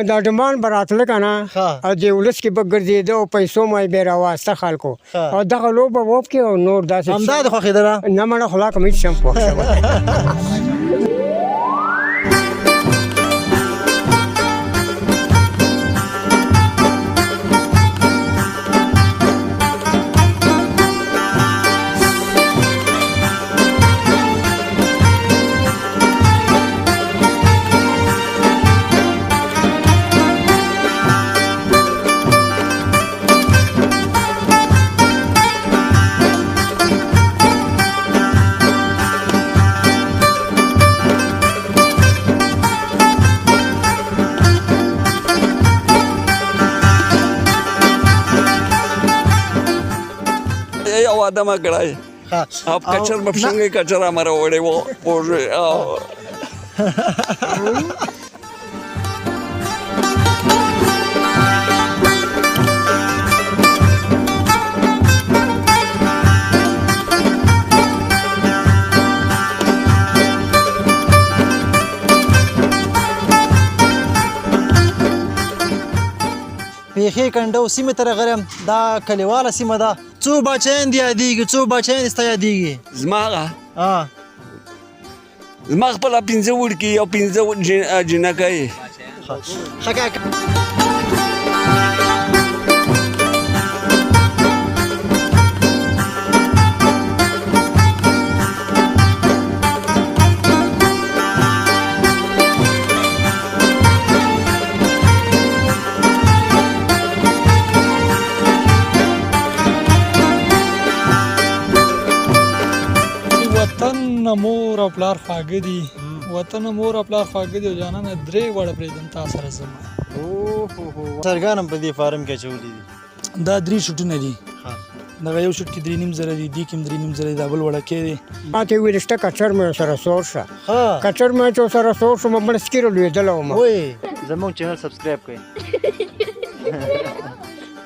دا ډمان به راتله که نه او دې ولس کې به ګرځېده او پیسو مې به یې راواسته خلکو او دغه لوبه به وکړي او نور داسې همدا دې خوښېدله نه مړه خو لا کوم هېڅ شم خوښ شوی یو واده ما کړی او کچر به څنګه کچر امره وړی و پوه پیښې کنډو سیمې ته راغلم دا کلیواله سیمه ده څو بچیان دې یادېږي څو بچیان دې ستا یادېږي زما خپله 5 وړکي او 5 جنکۍ مور او پلار خواږه دي وطن مور او پلار خواږه دي او جانانه 3 وړه پرېږدم تا سره زما چرګان هم په دې فارم کې اچولي دي دا 3 شوټونه دي دغه یو شوټ کې 3.5 زره دي دې کې 3.5 زره دا بل وړکې دي ما ته ویل شته کچر مې سره سور شه کچر مې چې سره سور شو مې سکیرو لیدل او ما وای زموږ چینل سبسکرایب کړئ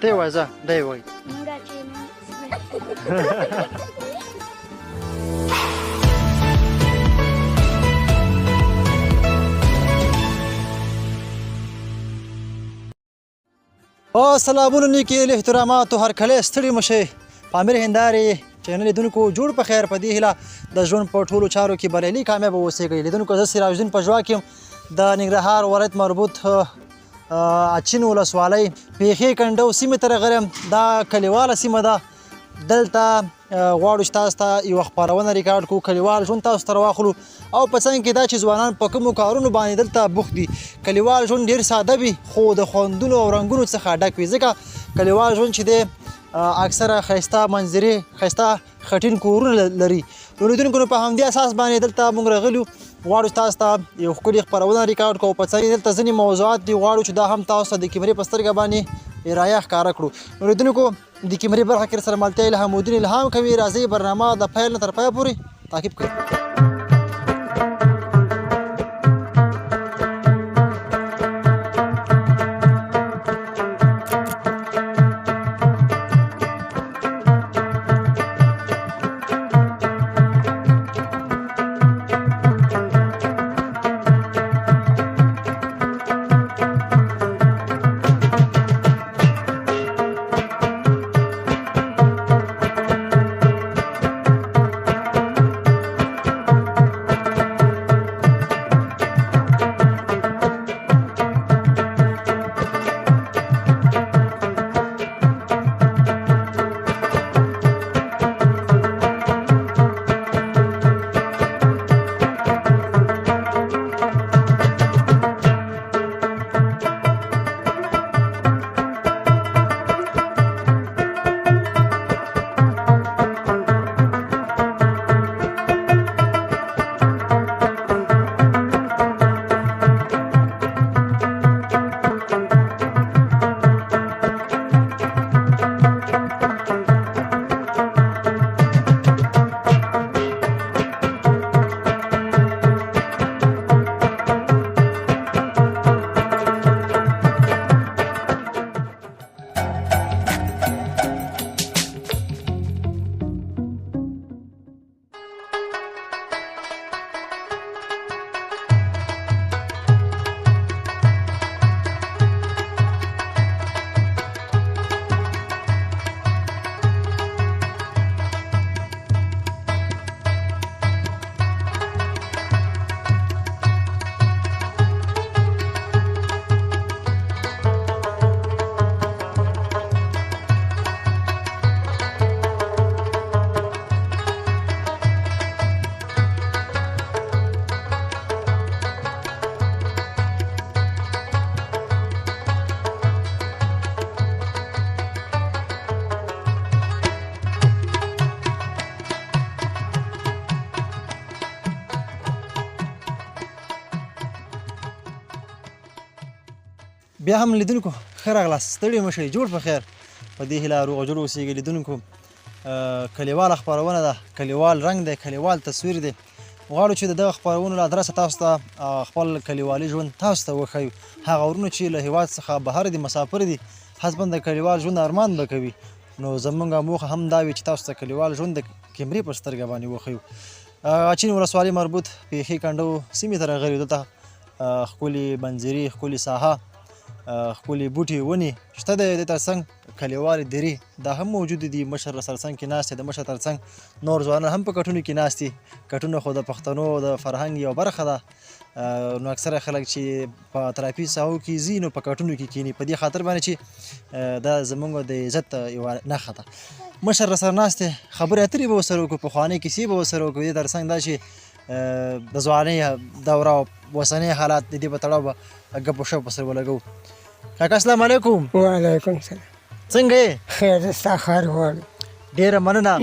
ته وایځه دی وای سلامونه نیکې احترامات هر کله ستړي مشئ پامیر هندارې چینل لیدونکو جوړ په خیر په دې هیله د ژوند په ټولو چارو کې بریالي کامیابه اوسېږئ لیدونکو زه سراج الدین پژواک یم د ننګرهار ولایت مربوط اچین ولسوالۍ پیښې کنډو سیمې ته راغلی یم دا کلیواله سیمه ده دلته غواړو چې تاسو ته یوه خپرونه ریکارډ کړو کلیوال ژوند تاسو ته راواخلو او په څنګ کې دا چې ځوانان په کومو کارونو باندې دلته بوخت دي کلیوال ژوند ډېر ساده وي خو د خوندونو او رنګونو څخه ډک وي ځکه کلیوال ژوند چې دی اکثره ښایسته منظرې ښایسته خټین کورونه لري نو لیدونکو نو په همدې اساس باندې دلته موږ راغلي یو غواړو چې تاسو ته یو ښکلې خپرونه ریکارډ کړو په څنګ دلته ځینې موضوعات دي غواړو چې دا هم تاسو ته د کیمرې په سترګه باندې رایه ښکاره کړو نو لیدونکو د کیمرې برخه کې سره ملتیا الهام الدین الهام کوي راځئ برنامه د پیل نه تر پایه پورې تعقیب کړئ بیا هم لیدونکو ښه راغلاست، ستړي مه شئ، جوړ په خیر. په دې هیله روغ جوړ اوسېږئ لیدونکو. کلیواله خپرونه ده، کلیوال رنګ دی، کلیوال تصویر دی. غواړو چې د دغه خپرونو له ادرسه تاسو ته خپل کلیوالي ژوند تاسو ته وښیو. هغه ورونه چې له هېواد څخه بهر دي، مسافر دي، حتما د کلیوال ژوند ارمان به کوي. نو زموږ موخه هم دا وي چې تاسو ته کلیوال ژوند د کیمرې په سترګه باندې وښیو. اچین ولسوالۍ مربوط پیښې کنډو سیمې ته راغلي یو. دلته ښکلې منظرې، ښکلې ساحه، ښکلې بوټي ونې شته دی. د ترڅنګ کلیوالې درې دا هم موجود دي. مشر سره څنګ کې ناست دی، د مشر ترڅنګ نور ځوانان هم په کټونو کې ناست دي. کټونه خو د پښتنو د فرهنګ یوه برخه ده. نو اکثره خلک چې په اطرافي ساحو کې ځي نو په کټونو کې کښېني، په دې خاطر باندې چې دا زموږ د عزت یوه نښه ده. مشر راسره ناست دی، خبرې اترې به ورسره وکړو، پخوانۍ کیسې به ورسره وکړو. دې ترڅنګ دا چې د ځوانۍ دوره او اوسني حالات د دې په تړاو به ګپ و شپ ورسره ولګوو. کاکا السلام علیکم. وعلیکم سلام. څنګه یې؟ خیر زه ستا ښار غواړم. ډېره مننه.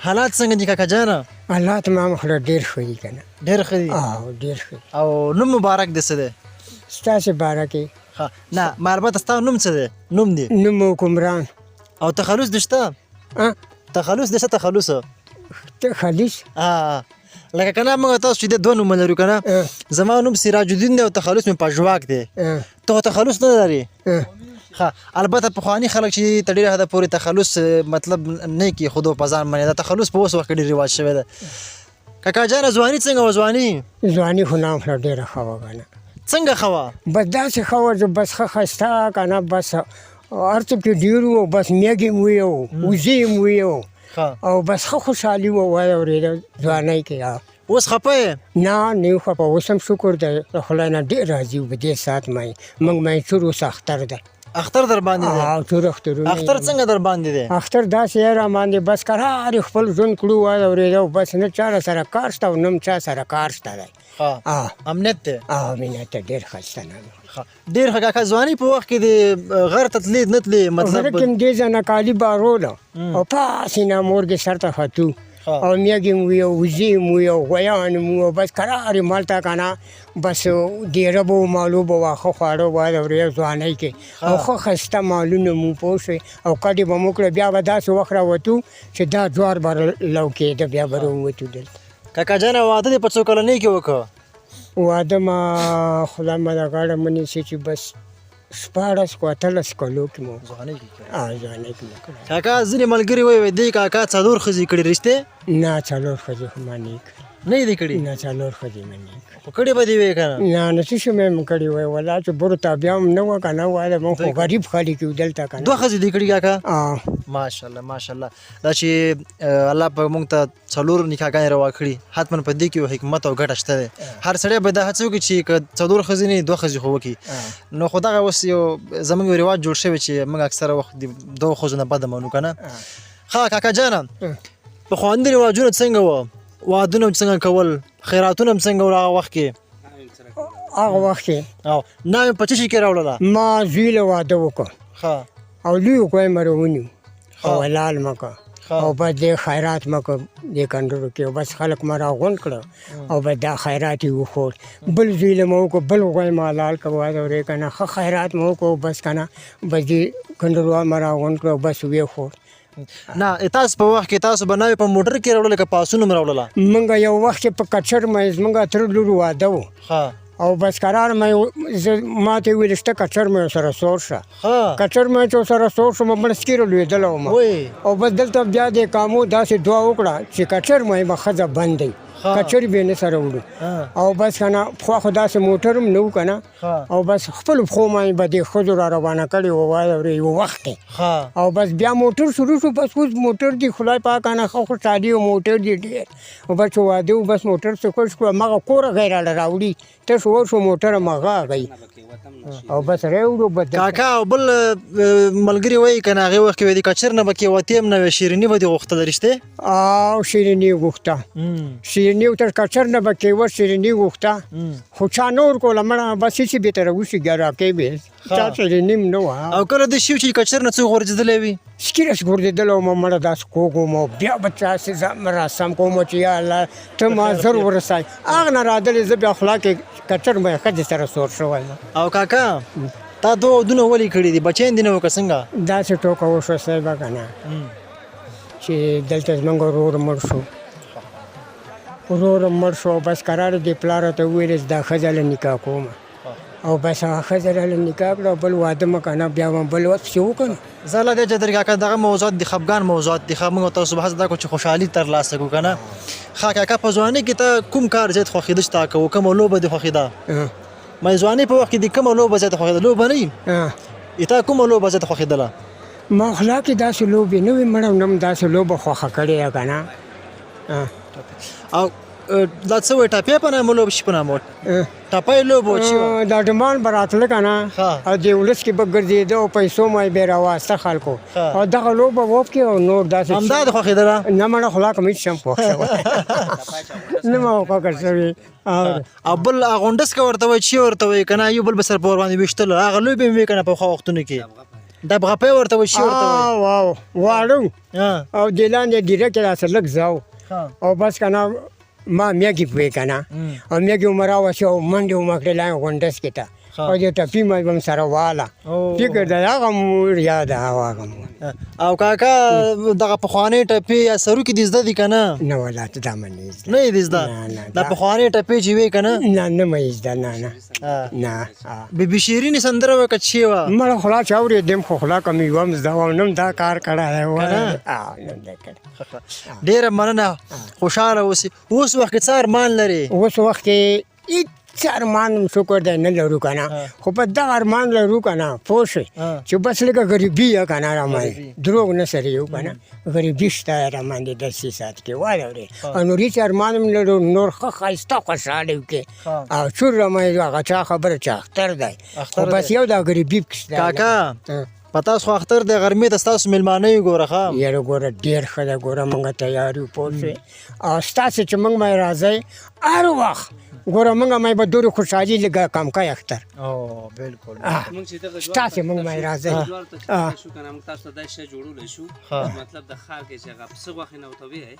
حالات څنګه دي کاکا جانه؟ حالات ما مخله ډېر ښه دي که نه. ډېر ښه دي. ډېر ښه دي. او نوم مبارک دې څه دی؟ ستاسې باره کې نه ما البته ستا نوم څه دی؟ نوم دی نوم حکمران. او تخلص دې شته؟ تخلص دې څه تخلص؟ تخلص لکه که نه موږ تاسو چې د دوه نومه لرو که نه. زما نوم سراج الدین دی او تخلص مې پژواک دی. ته خو تخلص نه لرې؟ البته پخواني خلک چې تر ډېره حده پورې تخلص مطلب نه کېښودو په ځان باندې. دا تخلص په اوس وخت کې ډېر رواج شوی ده. کاکا جانه ځواني څنګه وه؟ ځواني ځواني خو نه مخله ډېره ښه وه که نه. څنګه ښه وه؟ بس داسې ښه وه چې بس ښه ښایسته که نه. بس هر څه پکې ډېر وو، بس میږې مو وې وو، وزې مو وې وو، او بس ښه خوشحالي وه وایه اورېده ځوانۍ کې. اوس خفه یې؟ نه نه خفه، اوس هم شکر دی د خدای نه ډېر راضي وو. په دې ساعت موږ منصور اوس اختر ده. اختر در باندې دی؟ ټول اخترونه. اختر څنګه در باندې دی؟ اختر داسې یې را باندې بس کرار یې خپل ژوند کړو وایه اورېده. بس نه چا سره کار شته او نه چا سره کار شته دی. امنیت دی؟ امنیت دی، ډېر ښایسته نه دی. ډېر ښه. کاکا ځواني په وخت کې د غر ته تلې نه تلې؟ مطلب غره کې م دې ځای نه کالي باروله او پاسې نه مورګې سر ته ختو او میږې مو وي او وزې مو وي او غویان مو او بس کرار یې مالته که نه. بس ډېره به و مالو به وه، ښه خواړه به د ځوانۍ کې او ښه ښایسته مالونه مو پوه شوې او کډې به مو کړه. بیا به داسې وخت راوتو چې دا جوار به لو کېده، بیا به راووتو دلته. کاکا جانه واده دې په څو کلنۍ کې وکړه؟ واده ما خدای مه د غاړه ونیسي چې بس 14 کو 18 کلو کې مو ځوانۍ کې کړه. ځوانۍ کې مو کړه. کاکا ځینې ملګري وایي دې کاکا څلور ښځې کړي، رښتې؟ نه 4 ښځې خو ما نه کړي. نه یې دې کړي؟ نه 4 ښځې مې نه کړي. خو کړي به دې وې که نه؟ نه څه شی مې هم کړي وای والله چې بورو تابیا هم نه وه که نه وایه موږ خو غریب خلک یو دلته که نه. 2 ښځې دې کړي کاکا؟ ماشاءالله ماشاءالله. دا چې الله په موږ ته 4 نکاحګانې روا کړي، حتما په دې کې یو حکمت او ګټه شته دی. هر سړی به دا هڅه وکړي چې که 4 ښځې نه 2 ښځې خو وکړي. نو خو دغه اوس یو زموږ یو رواج جوړ شوی چې موږ اکثره وخت د 2 ښځو نه بده منو که نه. ښه کاکا جانه پخواني رواجونه څنګه وه؟ وادونه هم څنګه کول؟ خیراتونه هم څنګه ول هغه وخت کې؟ هغه وخت کې ناوې په څه شي کې راوړله؟ ما زوی له واده وکړه او لوی کوی مې راونیو او حلال مه کړه او بس دې خیرات مه کړه دې کنډرو کې او بس خلک مه راغونډ کړه او بس دا خیرات یې وښود. بل زوی له مې وکړه، بل غوی مې حلال کړه واده ورې که نه. ښه خیرات مې وکړه بس که نه. بس دې کنډروال مې راغونډ کړه بس ویې خور. نه تاسو په وخت کې تاسو به ناوې په موټر کې راوړله که په آسونو مې راوړله؟ موږ یو وخت چې په کچر مې زموږ تره لور واده و او بس قرار مې ما ته ویل شته کچر مې سره سور شه. کچر مې چې سره سور شوم مړسکېره لوېدلی وم او بس دلته بیا د کامو داسې دعا وکړه چې کچر مې به ښځه بند دی، کچر به نه سره وړو او بس که نه پخوا خو داسې موټر هم نه و که نه او بس خپلو پښو باندې به دې ښځو را روانه کړې وه وایه ورې یو وخت کې او بس بیا موټر شروع شو. بس اوس موټر دی خدای پاک که نه ښه خوشحالي او موټر دی ډېر او بس واده و بس موټر سکوش کړو هماغه کوره غی راله راوړي تش ورشو موټر هماغه هغی او بس راوړو. بس کاکا او بل ملګري وایي که نه هغې وخت کې وایي د کچر نه به کې وتې هم نه وې، شیریني به دې غوښتله، رښتې؟ او شیریني غوښته، شیریني تر کچر نه به کېوه شیریني غوښته خو چا نه ورکوله مړه بس هېڅ یې بېرته راوشي ګراکۍ به چا شیریني هم نه وه. او کله داسې شي چې کچر نه څوک غورځېدلی وي؟ سکیرس ګرځېدلی وم مړه داسې کوږ وم او بیا به چاسې ځان راسم کوم چې یا الله ته ما زر ورسوي. هغه نه رادلې زه بیا خلا کې کچر مې ښځې سره سور شوی یم. او کاکا تا دوه ودونه ولې کړي دي بچیان دي نه وکړه څنګه داسې ټوکه وشوه صاحبه که نه چې دلته زموږ ورور مړ شو ورور مړ شو بس قرار دی پلار ته وویل دا ښځه له نکاح کوم او بس هغه ښځه له نکاح کړه بل واده مه که نه بیا به بل وخت چې وکړو زه لا دی جدر کاکا دغه موضوعات دي خفګان موضوعات دي موږ تاسو بحث دا کوو چې خوشحالي ترلاسه کړو که نه ښه کاکا په ځوانۍ کې ته کوم کار زیات خوښېده چې تا کوو کومه لوبه دې خوښېده ما ځوانۍ په وخت کې دې کومه لوبه زیاته خوښېده لوبه نه وي تا کومه لوبه زیاته خوښېدله ما خلا کې داسې لوبې نه وي مړه نم داسې لوبه خوښه کړې ده که نه او دا څه وایي ټپې په نامه لوبه شي په نامه ټپۍ لوبه چې دا ډمان به راتله که نه او دې ولس کې به ګرځېده او پیسو مای به یې راواسته خلکو او دغه لوبه وکړي او نور داسې همدا دې خوښېدله نه مړه خلا که مې هېڅ شم خوښ شوی نه ما فکر شوي او بل غونډس که ورته وایي چې ورته وایي که نه یو بل به سره په ورباندې ویشتل هغه لوبې مې وې که نه په پخوا وختونو کې دبغپۍ ورته وایي چې ورته وایي واو واړو او دې لاندې ډیره کې داسې لږ ځاو او بس که نه ما میږي پوهې که نه او میږي مو راوسي او منډې مو کړې لاندې غونډس کې ته او دې ټپي مې به م سره واله فکر دی هغه مو یاد هغه مو او کاکا دغه پخوانۍ ټپې یا سروکي دې زده دي که نه نه ولا ته دا مې نه زده نه یې دې زده دا پخوانۍ ټپې چې وې که نه نه مې زده نه نه بیبي شیرینې سندره وه که چې وه مړه خلا چې اورېدم خو خلا که مې یوه م زده وم نم دا کار کړی و نم دی کړی ډېره مننه خوشحاله اوسې اوس وخت کې څه ارمان لرې اوس وخت کې هېڅ ارمان شکر دی نه لرو که نه خو په دغه ارمان لرو که نه پوه شوې چې بس لږه غریبي یه که نه راماندې دروغ نه سره یو که نه غریبي شته راماندې داسې ساعت کې واورې او نور هېڅ ارمان هم لرو نور ښه ښایسته خوشحاله وکړې او چور راماندې هغه چا خبره چې اختر دی خو بس یو دا غریبي پکې شته کاکا په تاسو خو اختر دی غرمې ته ستاسو میلمانه یې ګوره ښه یاره ګوره ډېر ښه ده ګوره موږ تیار یو پوه شوې او ستاسې چې موږ مې راځئ هر وخت ګوره موږ مې به دورې خوشحالي لږه کم کوي اختر بالکل ستاسې موږ مې راځئ شو کنه موږ تاسو ته دا شی جوړولی شو مطلب د ښار کې چې هغه پسه غوښې نه ورته وایي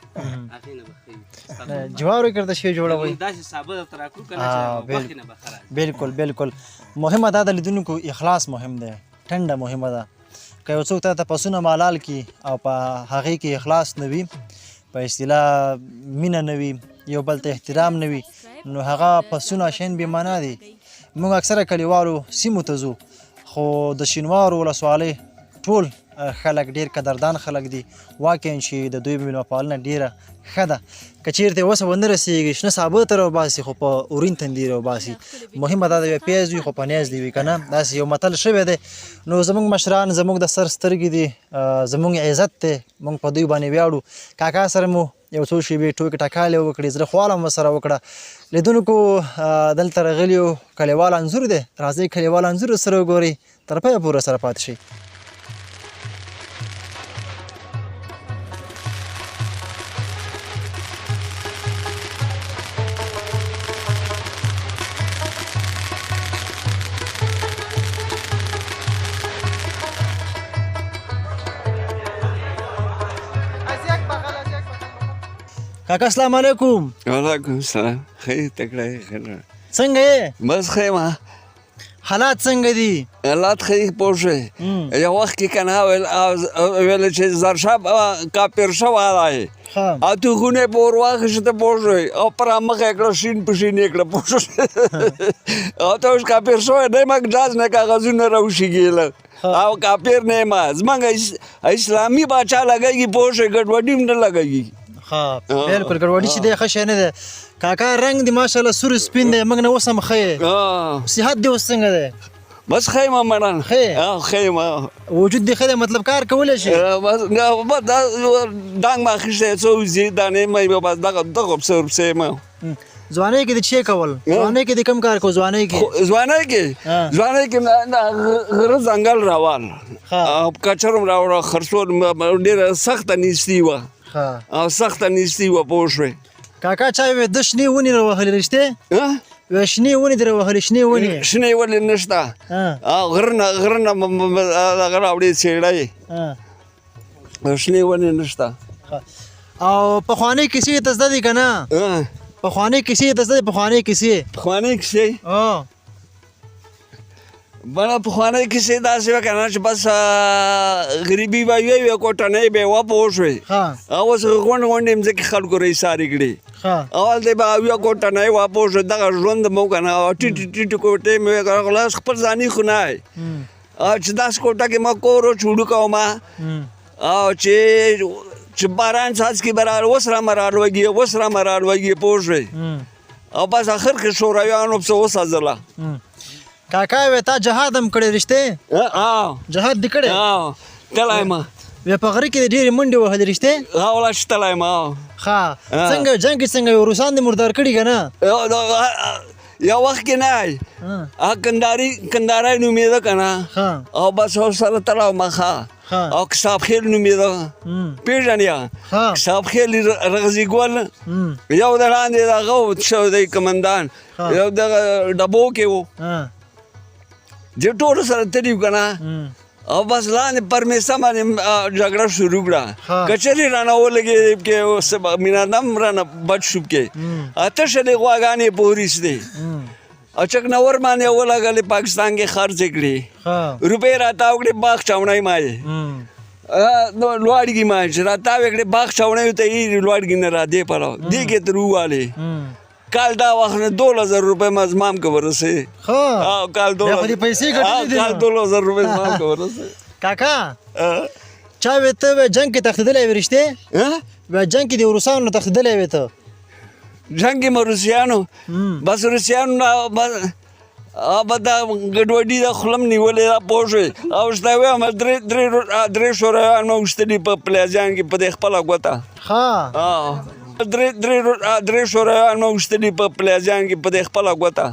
هغې نه به ښه جوارو کې درته شی جوړوئ داسې سابه درته راکړو که نه چې غوښې نه به خراب بالکل بالکل مهمه دا د لیدونکو اخلاص مهم دی ټنډه مهمه ده که یو څوک تا ته پسونه مالال کي او په هغې کې اخلاص نه وي په اصطلاح مینه نه وي یو بل ته احترام نه وي نو هغه پسونه شین بې معنا دي موږ اکثره کلیوالو سیمو ته ځو خو د شینوارو ولسوالۍ ټول خلک ډېر قدردان خلک دي واقعا چې د دوی میلمه پالنه ډېره ښه ده که چېرته اوسه ونه رسېږي شنه سابه ته راوباسي خو په اورین تندي راوباسي مهمه دا ده پیاز وي خو په نیاز دې وي که نه داسې یو متل شوی دی نو زموږ مشران زموږ د سر سترګې دي زموږ عزت دی موږ په دوی باندې ویاړو کاکا سره مو یو څو شېبې ټوکې ټکالې وکړې زړه خواله مو ورسره وکړه لیدونکو دلته راغلي یو کلیوال انځور دی راځئ کلیوال انځور سره وګورئ تر پایه پورې سره پاتې شئ کاکا السلام علیکم وعلیکم السلام ښه تکړه یې ښه څنګه یې بس ښه یم حالات څنګه دي حالات ښه پوه شوې یو وخت کې که نه ویل چې زرشاب کاپیر شوی دی او توغونه یې په ور واخېسته پوه شوې او پر مخ یې کړه شین په شین یې کړه پوه شوې او ته اوس کاپیر شوی دی مګ ډاز نه کاغذونه راوشېږي او کاپیر نه یم زموږ اسلامي باچا لګېږي پوه شوې ګډوډي هم نه لګېږي بالکل ګډوډي چې دی ښه شی نه دی کاکا رنګ دې ماشاءالله سور سپین دی موږ نه اوس هم ښه یې صحت دې اوس څنګه دی بس ښه یم مړن ښه یم وجود دې ښه دی مطلب کار کولی شي بس دا ډانګ مې اخیستی څو وزې دانې مې بس دغه پسې یم ځوانۍ کې دې چې کول ځوانۍ کې دې کوم کار کو ځوانۍ کې غره ځنګل راوال کچر هم راوړه خرڅول ډېره سخته نیستي وه او سخته نیستي وه پوه شوې کاکا چا وې د شنې ونې راوهلې رښتې وې شنې ونې دې راوهلې شنې ونې نشته غره نه هغه راوړې څېړی شنې ونې نشته او پخوانۍ کیسې ته زده دي که نه پخوانۍ کیسې ته زده دي پخوانۍ کیسې بله پخوانی کیسې داسې وه که نه چې بس غریبي به یوې کوټنۍ به وه پوه شوې او اوس غونډ غونډې مځکې خلکو رایسارې کړي اول دی به اویا کوټنۍ وه پوه شوې دغه ژوند مو که نه ټیټې ټیټې کوټې مې وې خلاص خپل ځاني خو نه او چې داسې کوټه کې ما کور و چوډو کوم او چې باران څاڅکي به اوس رامه رالوږي اوس رامه رالوږي پوه شوې او بس اخر کې شورویانو پسې وسځله کاکا وې تا جهاد هم کړی رښتې جهاد دې کړی تللی یم وې په غره کې ډېرې منډې وهلې رښتې ولا چې تللی یم ښه څنګه جنګ کې څنګه روسان دې مردار کړي که نه یو وخت کې نه کندارۍ نومېده که نه او بس ورسره تړلی وم ښه او کساب خیل نومېده پېژنې کساب خیل رغزي ګل یو د لاندې دغه و شوی دی کمندان یو دغه ډبو کې و چې ټولو سره تلي وو که نه او بس لاندې پرمیسه باندې جګړه شروع کړه کچرې رانه ولګېدې کې مینادم رانه بچ شو کې اته شلې غواګانې په وریس دی او چکنور باندې ولګلې پاکستان کې خرڅ کړې روپۍ راتاو کړې باغ چاونۍ مایې لوړګي ما چې راتاو کړې باغ چاونۍ ته یې لوړګي نه را دې پلاو دې کې تر ووالې کال دا وخت نه 2000 روپۍ ما زمام کې ورسې کال 2000 روپۍ زمام کې ورسې کاکا چا وې ته جنګ کې تښتېدلی وې رښتې جنګ کې د روسانو نه تښتېدلی وې ته جنګ کې مو روسیانو بس روسیانو نه به دا ګډوډي د خولم نیولې دا پوه شوې او ورته ویم درې شورویان مو ویشتلي په پلیزیان کې په دې خپله ګوته درې شورویان مو ویشتلي په پلیزیان کې په دې خپله ګوته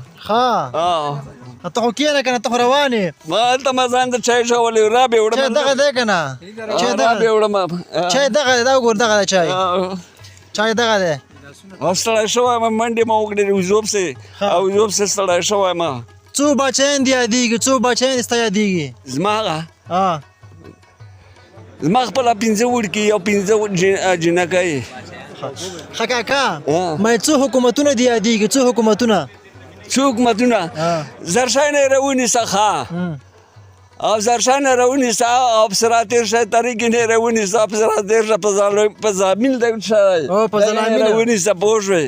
ته خو کښېنه که نه ته خو روان یې ما هلته ما ځان ته چای شولی رابې وړم چای دغه دی که نه رابې وړم چای دغه دی دا وګور دغه دی چای دغه دی او ستړی شوی یم منډې مو وکړې وزوب سې او وزوب سې ستړی شوی یم څو بچیان دې یادېږي څو بچیان دې ستا یادېږي زما خپله 5 وړکي او 5 جنکۍ ښه کاکا مې څو حکومتونه دې یادېږي څو حکومتونه زرشای نه یې راونیسه ښه او زرشای نه راونیسه او افسرا تېر شی طریقې نه یې راونیسه افسرا تېر شه په زامین دی شی راونیسه پوه شوې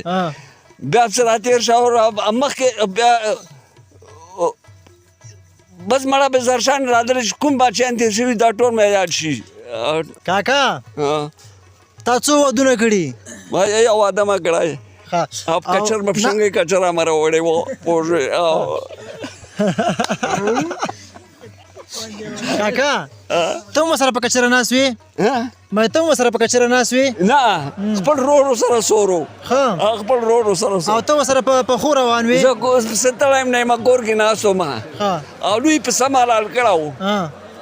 بیا افسرا تېر شه مخکې بیا بس مړه به زرشان رادلی چې کوم بچیان تېر شوي دا ټول مې یاد شي کاکا تا څو ودونه کړي یو واده ما کړی او کچر مې په شنګې کچر ما راوړی و پوه شوې کاکا ته هم سره په کچره ناست وې مې ته هم سره په کچره ناست وې نه خپل ورورو سره سورو خپل ورورو سره او ته هم سره په خو روان وې زه ستړی یم نه یم کور کې ناست وم او دوی په سم حلال کړی و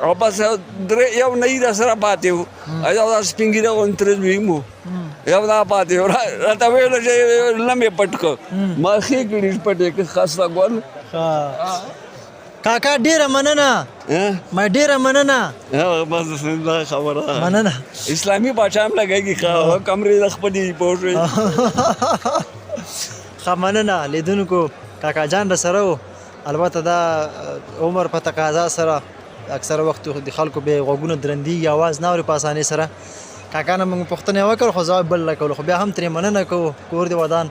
او بس یو نهي را سره پاتې و یو دا سپین ږیره غوندې زوی مو یو دا پاتې و راته ویل چې لمې پټ کړه ما ښې کړي پټې کړې خسته ګل کاکا ډیره مننه ما ډیره مننه بس دا خبره مننه اسلامي باچا هم لګېږي کمرې د خپلې پوه شوې ښه مننه لیدونکو کاکا جان را سره و البته دا عمر په تقاضا سره اکثره وخت د خلکو به غوږونه درندېږي اواز نه اوري په اسانۍ سره کاکا نه موږ پوښتنې وکړو خو ځواب بل نه کولو خو بیا هم ترې مننه کوو کور دې ودان